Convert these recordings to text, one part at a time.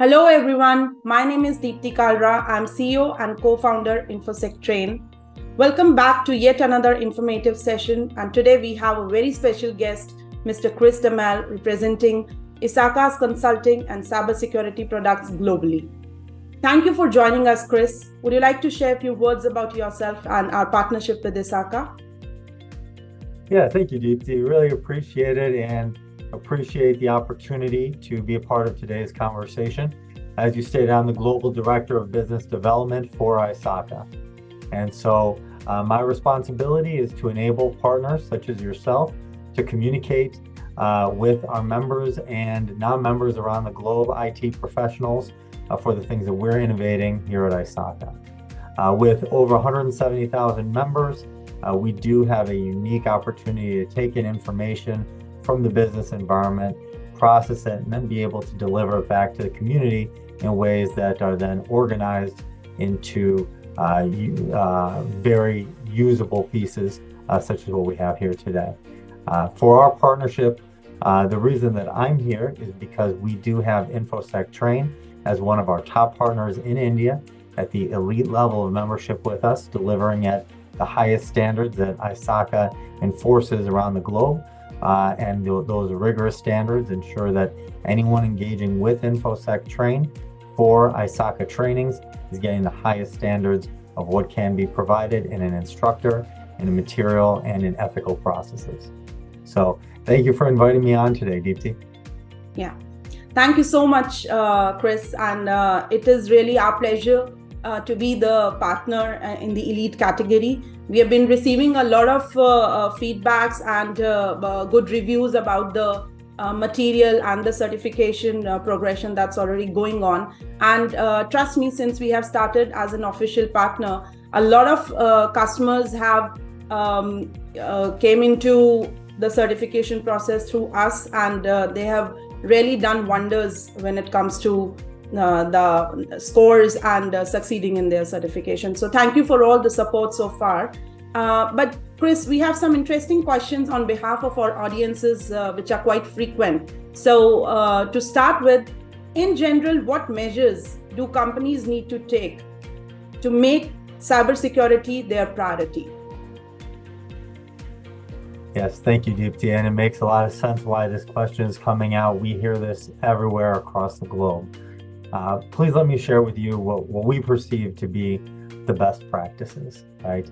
Hello everyone, my name is Deepti Kalra. I'm CEO and co-founder InfosecTrain. Welcome back to yet another informative session, and today we have a very special guest, Mr. Chris Damal, representing ISACA's consulting and cybersecurity products globally. Thank you for joining us, Chris. Would you like to share a few words about yourself and our partnership with ISACA? Yeah, thank you, Deepti. Really appreciate it and appreciate the opportunity to be a part of today's conversation. As you stated, I'm the Global Director of Business Development for ISACA. And so my responsibility is to enable partners such as yourself to communicate with our members and non-members around the globe, IT professionals, for the things that we're innovating here at ISACA. With over 170,000 members, we do have a unique opportunity to take in information from the business environment, process it, and then be able to deliver it back to the community in ways that are then organized into very usable pieces, such as what we have here today. For our partnership, the reason that I'm here is because we do have InfosecTrain as one of our top partners in India at the elite level of membership with us, delivering at the highest standards that ISACA enforces around the globe. And those rigorous standards ensure that anyone engaging with InfosecTrain for ISACA trainings is getting the highest standards of what can be provided in an instructor, in a material, and in ethical processes. So thank you for inviting me on today, Deepti. Yeah, thank you so much, Chris. And it is really our pleasure to be the partner in the elite category. We have been receiving a lot of feedbacks and good reviews about the material and the certification progression that's already going on. And trust me, since we have started as an official partner, a lot of customers have came into the certification process through us, and they have really done wonders when it comes to the scores and succeeding in their certification. So thank you for all the support so far. But Chris, we have some interesting questions on behalf of our audiences, which are quite frequent. So to start with, in general, what measures do companies need to take to make cybersecurity their priority? Yes, thank you, Deepti. And it makes a lot of sense why this question is coming out. We hear this everywhere across the globe. Please let me share with you what we perceive to be the best practices, right?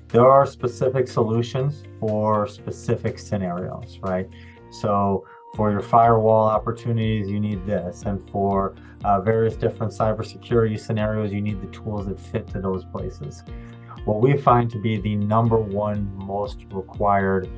There are specific solutions for specific scenarios, right? So for your firewall opportunities, you need this. And for various different cybersecurity scenarios, you need the tools that fit to those places. What we find to be the number one most required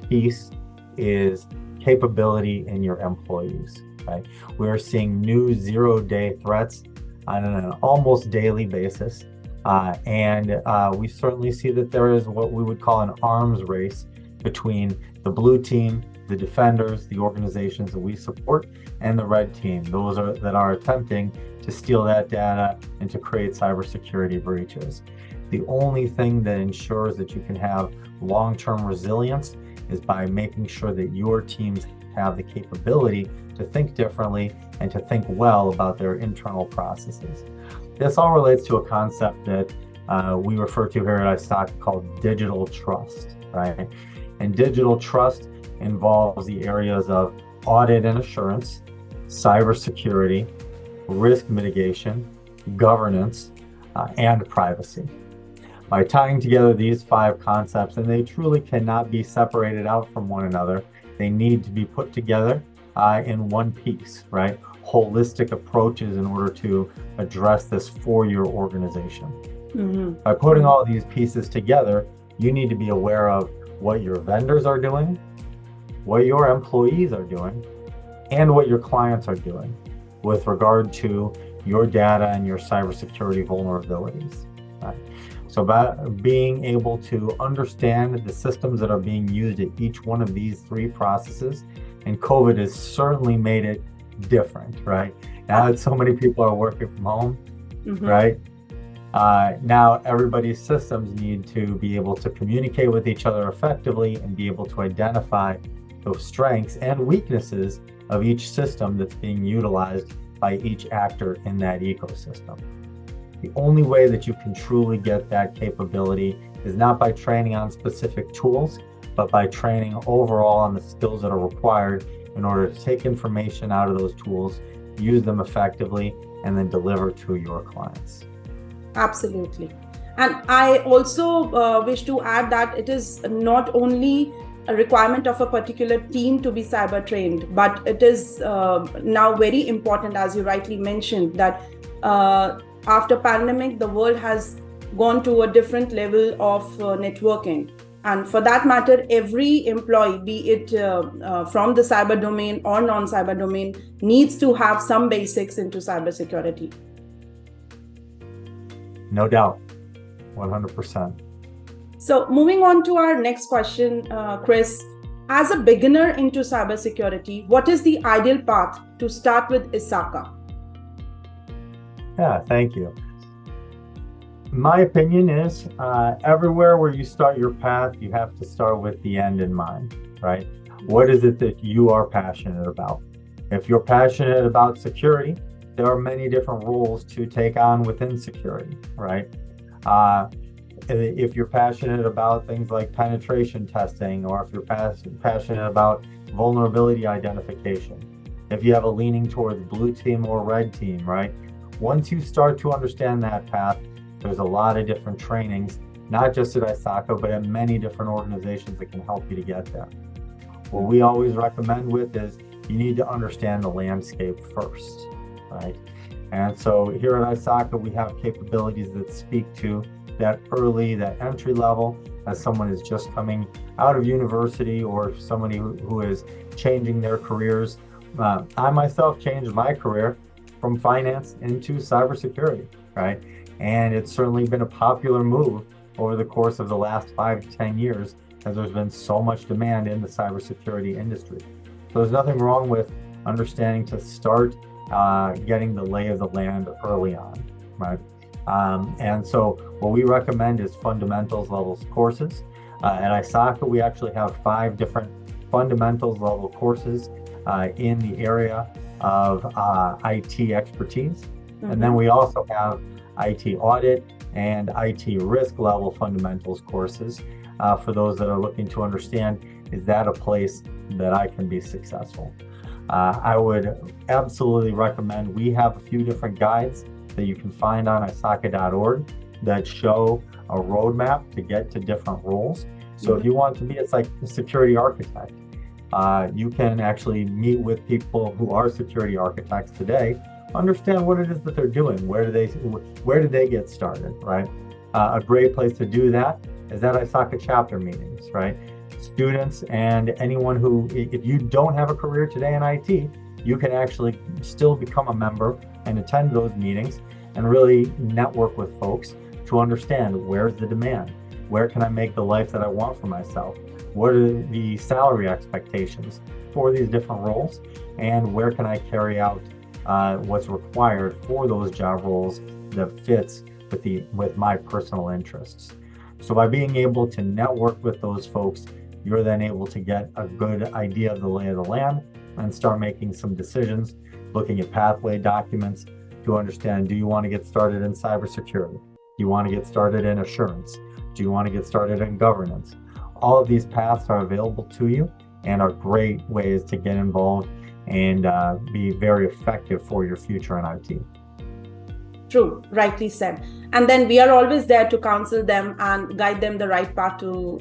piece is capability in your employees. Right? We're seeing new zero-day threats on an almost daily basis. And we certainly see that there is what we would call an arms race between the blue team, the defenders, the organizations that we support, and the red team, those that are attempting to steal that data and to create cybersecurity breaches. The only thing that ensures that you can have long-term resilience is by making sure that your teams have the capability to think differently and to think well about their internal processes. This all relates to a concept that we refer to here at ISACA called digital trust, right? And digital trust involves the areas of audit and assurance, cybersecurity, risk mitigation, governance, and privacy. By tying together these five concepts, and they truly cannot be separated out from one another, they need to be put together in one piece, right? Holistic approaches in order to address this for your organization. Mm-hmm. By putting all these pieces together, you need to be aware of what your vendors are doing, what your employees are doing, and what your clients are doing with regard to your data and your cybersecurity vulnerabilities. Right? So by being able to understand the systems that are being used at each one of these three processes, and COVID has certainly made it different, right? Now that so many people are working from home, mm-hmm. right? Now everybody's systems need to be able to communicate with each other effectively and be able to identify those strengths and weaknesses of each system that's being utilized by each actor in that ecosystem. The only way that you can truly get that capability is not by training on specific tools, but by training overall on the skills that are required in order to take information out of those tools, use them effectively, and then deliver to your clients. Absolutely. And I also wish to add that it is not only a requirement of a particular team to be cyber trained, but it is now very important, as you rightly mentioned, that after pandemic, the world has gone to a different level of networking. And for that matter, every employee, be it from the cyber domain or non-cyber domain, needs to have some basics into cybersecurity. No doubt, 100%. So moving on to our next question, Chris, as a beginner into cybersecurity, what is the ideal path to start with ISACA? Yeah, thank you. My opinion is everywhere where you start your path, you have to start with the end in mind, right? What is it that you are passionate about? If you're passionate about security, there are many different roles to take on within security, right? If you're passionate about things like penetration testing, or if you're passionate about vulnerability identification, if you have a leaning towards blue team or red team, right? Once you start to understand that path, there's a lot of different trainings, not just at ISACA, but at many different organizations that can help you to get there. What we always recommend with is you need to understand the landscape first, right? And so here at ISACA, we have capabilities that speak to that entry level, as someone is just coming out of university or somebody who is changing their careers. I myself changed my career from finance into cybersecurity, right? And it's certainly been a popular move over the course of the last 5 to 10 years, as there's been so much demand in the cybersecurity industry. So there's nothing wrong with understanding to start getting the lay of the land early on, right? And so what we recommend is fundamentals levels courses. At ISACA, we actually have 5 different fundamentals level courses in the area of IT expertise. Mm-hmm. And then we also have IT audit and IT risk level fundamentals courses for those that are looking to understand, is that a place that I can be successful? I would absolutely recommend, we have a few different guides that you can find on ISACA.org that show a roadmap to get to different roles. So if you want to be a security architect, you can actually meet with people who are security architects today, understand what it is that they're doing, where did they get started, right? A great place to do that is at ISACA chapter meetings, right? Students and anyone who, if you don't have a career today in IT, you can actually still become a member and attend those meetings and really network with folks to understand where's the demand, where can I make the life that I want for myself, what are the salary expectations for these different roles, and where can I carry out what's required for those job roles that fits with my personal interests. So by being able to network with those folks, you're then able to get a good idea of the lay of the land and start making some decisions, looking at pathway documents to understand, do you want to get started in cybersecurity? Do you want to get started in assurance? Do you want to get started in governance? All of these paths are available to you and are great ways to get involved and be very effective for your future in IT. True, rightly said. And then we are always there to counsel them and guide them the right path to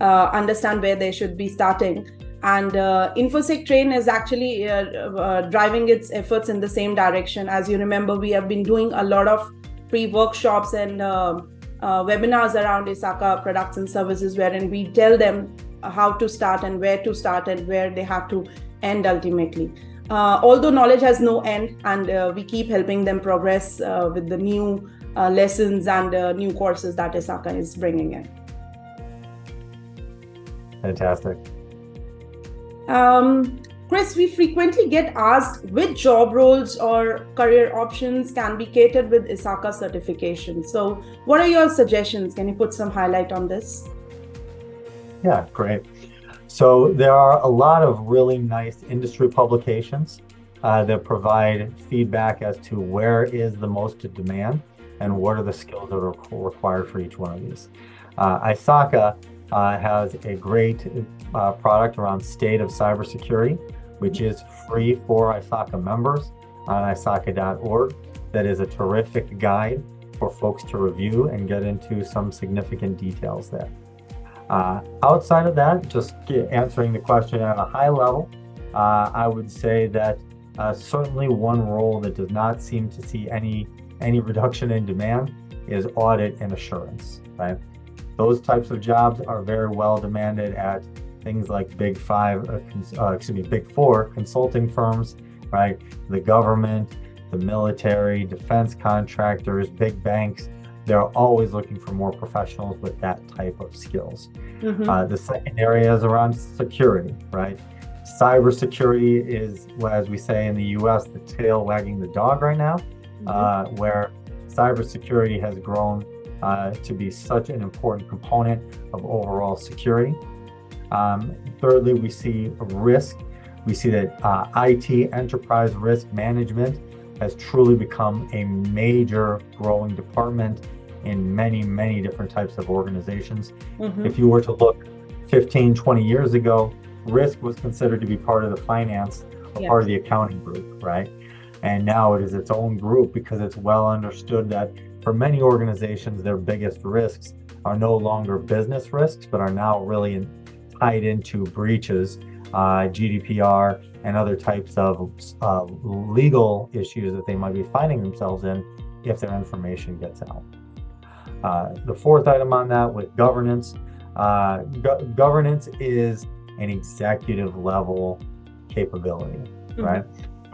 understand where they should be starting. And InfosecTrain is actually driving its efforts in the same direction. As you remember, we have been doing a lot of pre-workshops and webinars around ISACA products and services, wherein we tell them how to start and where they have to end ultimately. Although knowledge has no end, and we keep helping them progress with the new lessons and new courses that ISACA is bringing in. Fantastic. Chris, we frequently get asked which job roles or career options can be catered with ISACA certification. So what are your suggestions? Can you put some highlight on this? Yeah, great. So there are a lot of really nice industry publications that provide feedback as to where is the most demand and what are the skills that are required for each one of these. ISACA has a great product around state of cybersecurity, which is free for ISACA members on isaca.org. That is a terrific guide for folks to review and get into some significant details there. Outside of that, just answering the question at a high level, I would say that certainly one role that does not seem to see any reduction in demand is audit and assurance, right? Those types of jobs are very well demanded at things like big four consulting firms, right? The government, the military, defense contractors, big banks. They're always looking for more professionals with that type of skills. The second area is around security, right? Cybersecurity is, as we say in the US, the tail wagging the dog right now, where cybersecurity has grown to be such an important component of overall security. Thirdly, we see risk. We see that IT, enterprise risk management, has truly become a major growing department in many, many different types of organizations. If you were to look 15, 20 years ago, risk was considered to be part of the finance or part of the accounting group, right? And now it is its own group because it's well understood that for many organizations, their biggest risks are no longer business risks, but are now really tied into breaches, GDPR, and other types of legal issues that they might be finding themselves in if their information gets out. The fourth item on that with governance, governance is an executive level capability, right?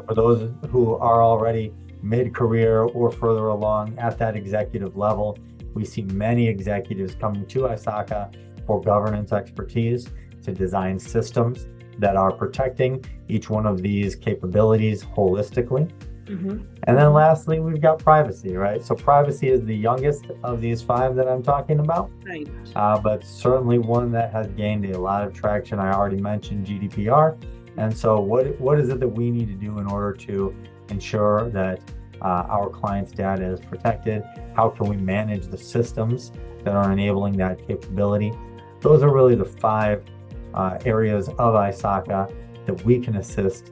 For those who are already mid-career or further along at that executive level, we see many executives coming to ISACA for governance expertise to design systems that are protecting each one of these capabilities holistically. And then lastly, we've got privacy, right? So privacy is the youngest of these five that I'm talking about, but certainly one that has gained a lot of traction. I already mentioned GDPR. And so what is it that we need to do in order to ensure that our clients' data is protected? How can we manage the systems that are enabling that capability? Those are really the five areas of ISACA that we can assist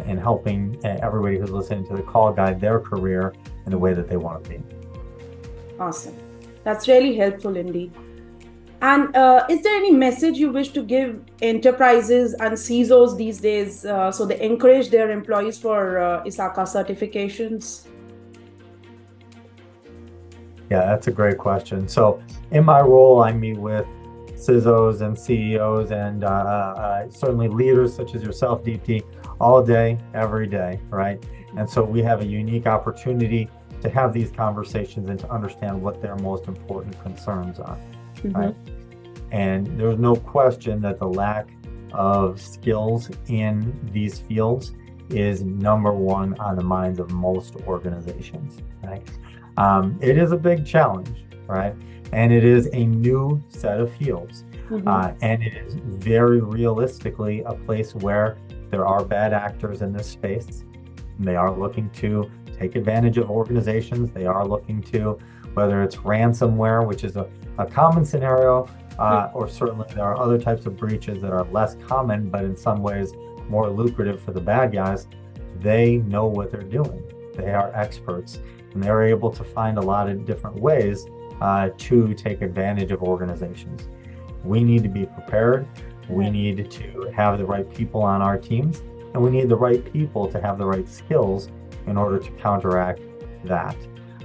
in helping everybody who's listening to the call guide their career in the way that they want to be. Awesome. That's really helpful indeed. And is there any message you wish to give enterprises and CISOs these days so they encourage their employees for ISACA certifications? Yeah, that's a great question. So in my role, I meet with CISOs and CEOs and certainly leaders such as yourself, Deepti, all day, every day, right? And so we have a unique opportunity to have these conversations and to understand what their most important concerns are, right? And there's no question that the lack of skills in these fields is number one on the minds of most organizations, right? It is a big challenge, right? And it is a new set of fields. And it is very realistically a place where there are bad actors in this space. They are looking to take advantage of organizations. They are looking to, whether it's ransomware, which is a common scenario, or certainly there are other types of breaches that are less common, but in some ways more lucrative for the bad guys. They know what they're doing. They are experts, and they're able to find a lot of different ways to take advantage of organizations. We need to be prepared. We need to have the right people on our teams, and we need the right people to have the right skills in order to counteract that.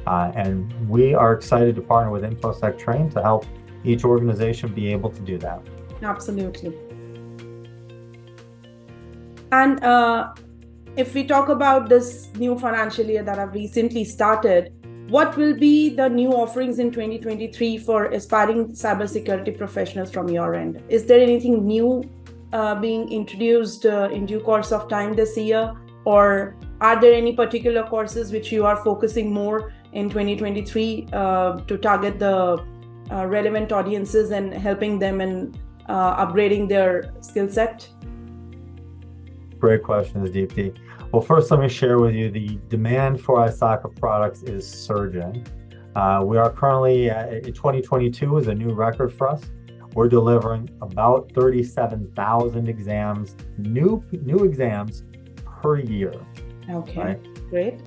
And we are excited to partner with InfosecTrain to help each organization be able to do that. Absolutely. And if we talk about this new financial year that have recently started, what will be the new offerings in 2023 for aspiring cybersecurity professionals from your end? Is there anything new being introduced in due course of time this year? Or are there any particular courses which you are focusing more in 2023 to target the relevant audiences and helping them in upgrading their skill set? Great questions, Deepti. Well, first, let me share with you the demand for ISACA products is surging. We are currently, in 2022 is a new record for us. We're delivering about 37,000 exams, new exams per year. Okay, right? great.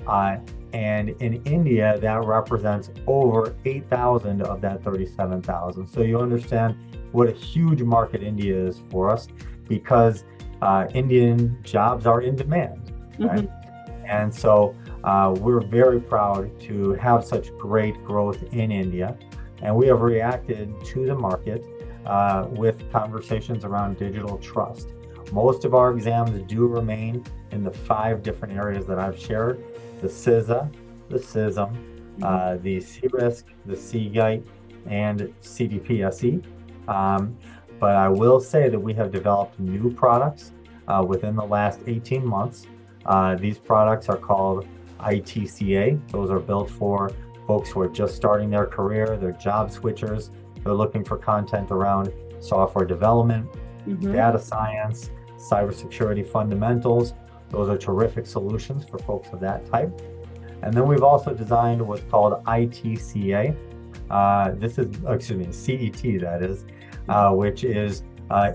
And in India, that represents over 8,000 of that 37,000. So you understand what a huge market India is for us, because Indian jobs are in demand, right? And so we're very proud to have such great growth in India. And we have reacted to the market with conversations around digital trust. Most of our exams do remain in the 5 different areas that I've shared: the CISA, the CISM, the CRISC, the CGITE, and CDPSE. But I will say that we have developed new products within the last 18 months. These products are called ITCA. Those are built for folks who are just starting their career, they're job switchers, they're looking for content around software development, data science, cybersecurity fundamentals. Those are terrific solutions for folks of that type. And then we've also designed what's called ITCA. CET, that is, which is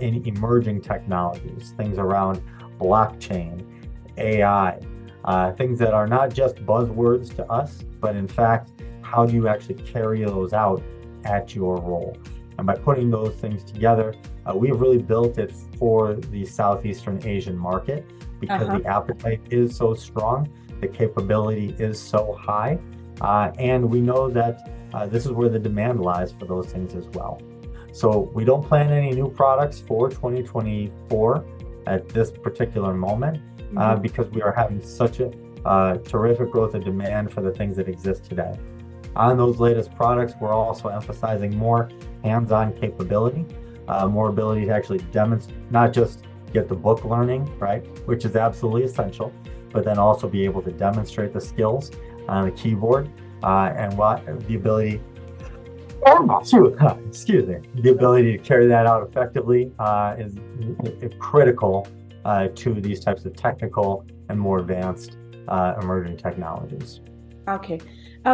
in emerging technologies, things around blockchain, AI, things that are not just buzzwords to us, but in fact, how do you actually carry those out at your role? And by putting those things together, we've really built it for the Southeastern Asian market, because the appetite is so strong, the capability is so high, and we know that this is where the demand lies for those things as well. So we don't plan any new products for 2024 at this particular moment, because we are having such a terrific growth of demand for the things that exist today. On those latest products, we're also emphasizing more hands-on capability, more ability to actually demonstrate, not just get the book learning, right, which is absolutely essential, but then also be able to demonstrate the skills on the keyboard, and the ability, the ability to carry that out effectively is critical to these types of technical and more advanced emerging technologies. Okay.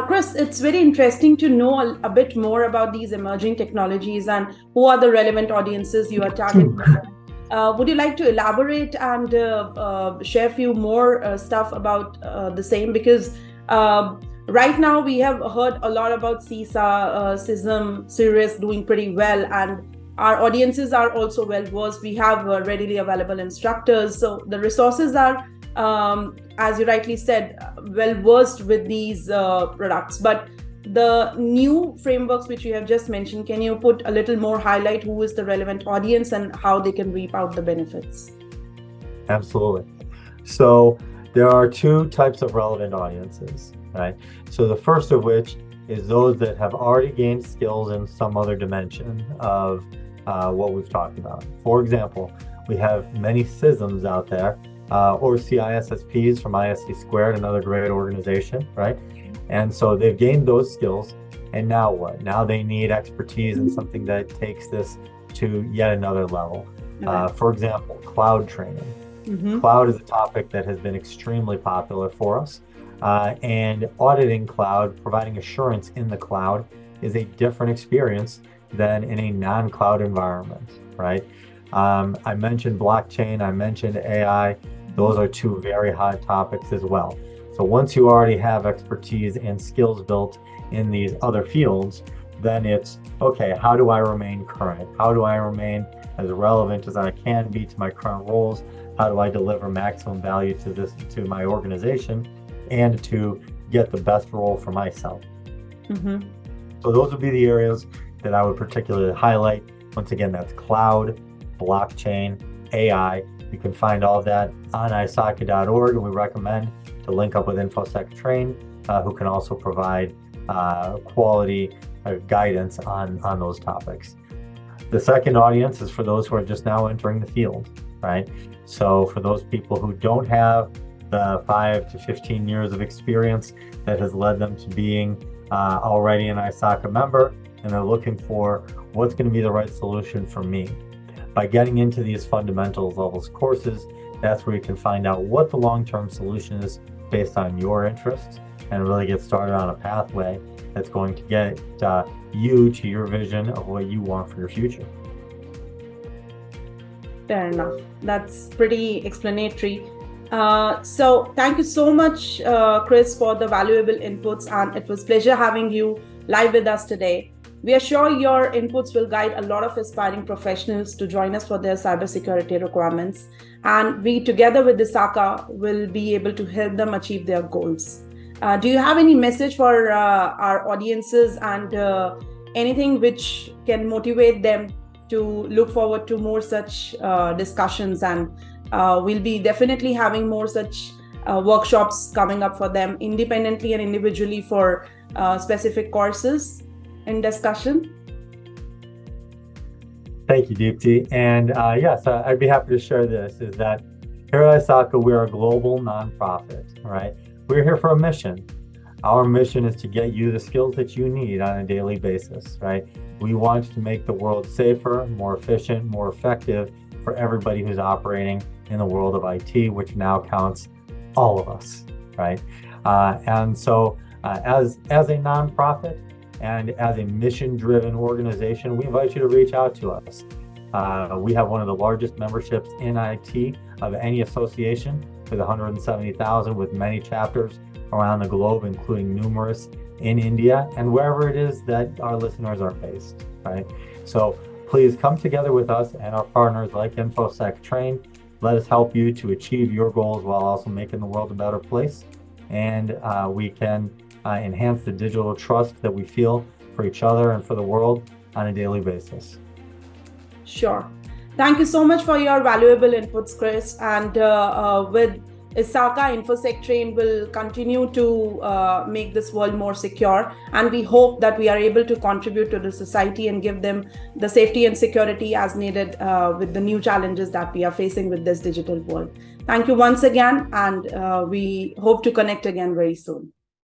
Chris, it's very interesting to know a bit more about these emerging technologies and who are the relevant audiences you are targeting. Would you like to elaborate and share a few more stuff about the same? Because right now we have heard a lot about CISA, CISM, CRISC doing pretty well, and our audiences are also well versed. We have readily available instructors, so the resources are, as you rightly said, well versed with these products. But the new frameworks which you have just mentioned, can you put a little more highlight who is the relevant audience and how they can reap out the benefits? Absolutely. So there are 2 types of relevant audiences, right? So the first of which is those that have already gained skills in some other dimension of what we've talked about. For example, we have many CISMs out there, or CISSPs from ISC Squared, another great organization, right? And so they've gained those skills, and now what? Now they need expertise in something that takes this to yet another level. For example, cloud training. Cloud is a topic that has been extremely popular for us, and auditing cloud, providing assurance in the cloud, is a different experience than in a non-cloud environment, right? I mentioned blockchain, I mentioned AI. Those are 2 very hot topics as well. So once you already have expertise and skills built in these other fields, then it's, okay, how do I remain current? How do I remain as relevant as I can be to my current roles? How do I deliver maximum value to my organization and to get the best role for myself? So those would be the areas that I would particularly highlight. Once again, that's cloud, blockchain, AI. You can find all of that on isaka.org, and we recommend to link up with InfosecTrain, who can also provide quality guidance on those topics. The second audience is for those who are just now entering the field, right? So for those people who don't have the 5 to 15 years of experience that has led them to being already an ISACA member, and they're looking for what's going to be the right solution for me. By getting into these fundamentals levels courses, That's where you can find out what the long-term solution is based on your interests and really get started on a pathway that's going to get you to your vision of what you want for your future. Fair enough. That's pretty explanatory. So thank you so much, Chris, for the valuable inputs, and it was a pleasure having you live with us today. We are sure your inputs will guide a lot of aspiring professionals to join us for their cybersecurity requirements, and we, together with ISACA, will be able to help them achieve their goals. Do you have any message for our audiences and anything which can motivate them to look forward to more such discussions? And we'll be definitely having more such workshops coming up for them independently and individually for specific courses in discussion. Thank you, Deepti. And yes, I'd be happy to share this, is that here at ISACA, we're a global nonprofit, right? We're here for a mission. Our mission is to get you the skills that you need on a daily basis, right? We want to make the world safer, more efficient, more effective for everybody who's operating in the world of IT, which now counts all of us, right? And so as a nonprofit and as a mission-driven organization, we invite you to reach out to us. We have one of the largest memberships in IT of any association, with 170,000, with many chapters around the globe, including numerous in India and wherever it is that our listeners are based, right? So please come together with us and our partners like InfosecTrain. Let us help you to achieve your goals while also making the world a better place. And we can enhance the digital trust that we feel for each other and for the world on a daily basis. Sure. Thank you so much for your valuable inputs, Chris. And with ISACA, InfosecTrain will continue to make this world more secure. And we hope that we are able to contribute to the society and give them the safety and security as needed with the new challenges that we are facing with this digital world. Thank you once again, and we hope to connect again very soon.